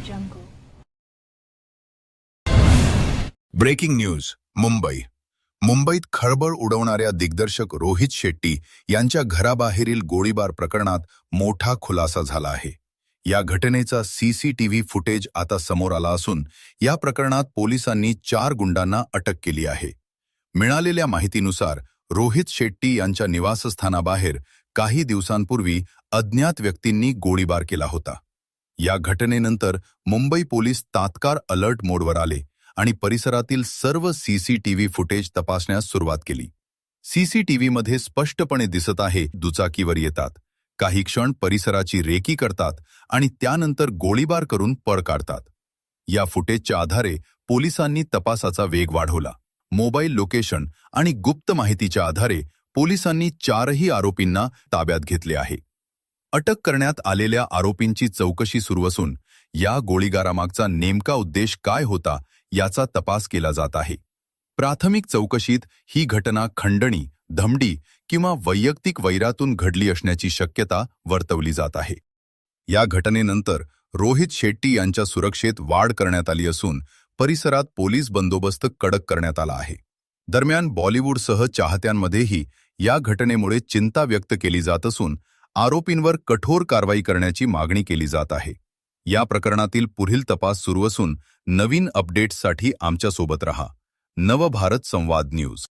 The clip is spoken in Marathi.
jungle. ब्रेकिंग न्यूज मुंबईत खळबळ उडवणाऱ्या दिग्दर्शक रोहित शेट्टी यांच्या घराबाहेरील गोळीबार प्रकरणात मोठा खुलासा झाला आहे. या घटनेचा सीसीटीव्ही फुटेज आता समोर आला असून या प्रकरणात पोलिसांनी 4 गुंडांना अटक केली आहे. मिळालेल्या माहितीनुसार रोहित शेट्टी यांच्या निवासस्थानाबाहेर काही दिवसांपूर्वी अज्ञात व्यक्तींनी गोळीबार केला होता. या घटनेनंतर मुंबई पोलीस तात्काळ अलर्ट मोडवर आले आणि परिसरातील सर्व सीसीटीव्ही फुटेज तपासण्यास सुरुवात केली. सीसीटीव्हीमध्ये स्पष्टपणे दिसत आहे दुचाकीवर येतात, काही क्षण परिसराची रेकी करतात आणि त्यानंतर गोळीबार करून पळ काढतात. या फुटेजच्या आधारे पोलिसांनी तपासाचा वेग वाढवला. मोबाईल लोकेशन आणि गुप्त माहितीच्या आधारे पोलिसांनी 4ही आरोपींना ताब्यात घेतले आहे. अटक करण्यात आलेल्या आरोपींची चौकशी सुरू असून या गोळीबारामागचा नेमका उद्देश काय होता याचा तपास केला जात आहे. प्राथमिक चौकशीत ही घटना खंडणी, धमडी किंवा वैयक्तिक वैरातून घडली असण्याची शक्यता वर्तवली जात आहे. या घटनेनंतर रोहित शेट्टी यांच्या सुरक्षेत वाढ करण्यात आली असून परिसरात पोलीस बंदोबस्त कडक करण्यात आला आहे. दरम्यान बॉलिवूडसह चाहत्यांमध्येही या घटनेमुळे चिंता व्यक्त केली जात असून आरोपींवर कठोर कारवाई करण्याची मागणी केली जात आहे. या प्रकरणातील पुढील तपास सुरू असून नवीन अपडेट्ससाठी आमच्यासोबत रहा. नवभारत संवाद न्यूज.